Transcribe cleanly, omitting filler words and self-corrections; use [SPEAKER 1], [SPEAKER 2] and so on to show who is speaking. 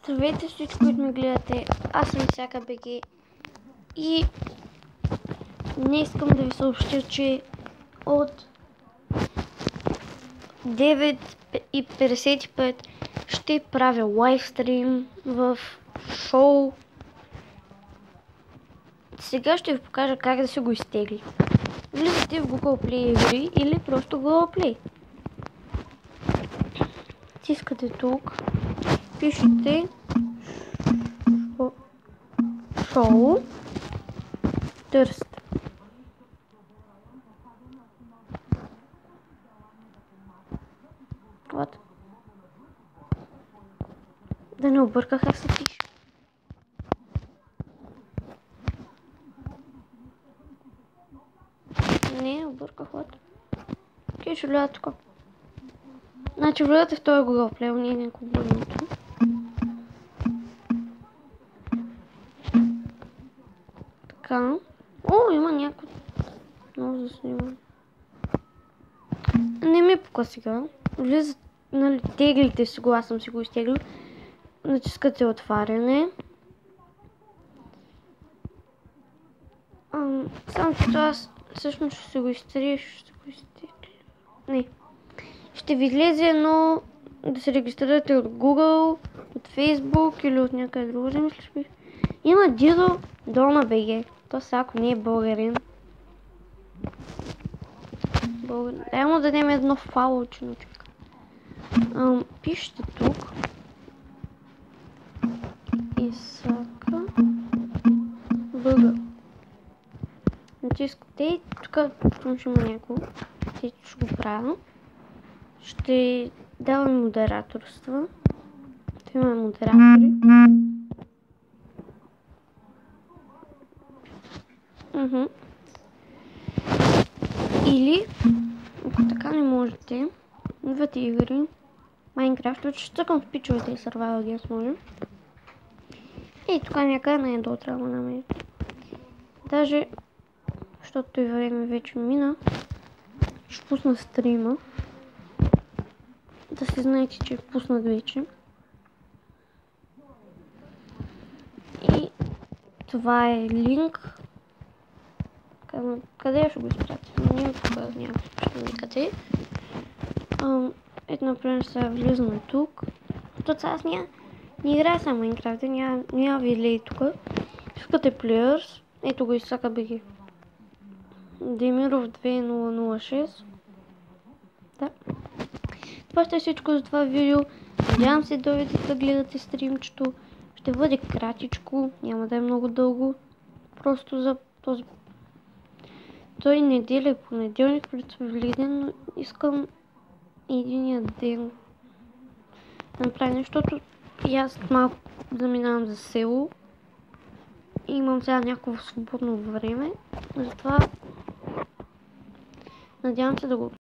[SPEAKER 1] Здравейте всички, които ме гледате, аз съм Всяка БГ и не искам да ви съобщя, че от 9:55 ще правя лайвстрим в шоу. Сега ще ви покажа как да се го изтегли. Влизате в Google Play игри или просто Google Play. Тискате тук, пишете шоу, търсите. Вот. Да не обърках как се пише. Не, обърках, вот. Окей, ще вляза тук. Значи влизате в този Google Play, не е някакво бъдното. Така. О, има някакво. Много да снимам. Не ми пука сега. Влизат, нали, теглите си го, аз съм си го изтеглил. Натискате отваряне. Само че аз всъщност ще се го изтрия, ще го изтегля. Не. Ще ви излезе едно да се регистрирате от Google, от Facebook или от някъде друго, мислиш би. Има Дидо Долна БГ. То сега, ако не е българин. Дай му да дадем едно фалочно човек. Пишете тук. Исака БГ. Натискате и тук ще има някакво. Ще го правя. Ще давам модераторства. Тук има модератори. Или, ако така не можете, идвате игри, Майнкрафт, вече ще цъкам с пичовете и Survival Games може. И тук някъде на едно трябва да намерите. Даже, защото и време вече мина, ще пусна стрима. Да си знаете, че е пуснат вече. И това е линк. Къде ще го изпратим? Не тук няма никъде. Ето, например, сега влизаме тук. Защото аз не играя само Майнкрафт, няма видео тук. Искате Players. Ето го Исака БГ. Демиров 2006. Да. Това ще е всичко за това видео. Надявам се да видите да гледате стримчето. Ще бъде кратичко, няма да е много дълго. Просто за този. Той неделя и понеделник пред Великден, но искам единия ден да направя нещо, защото и аз малко заминавам за село и имам сега някакво свободно време, затова надявам се да го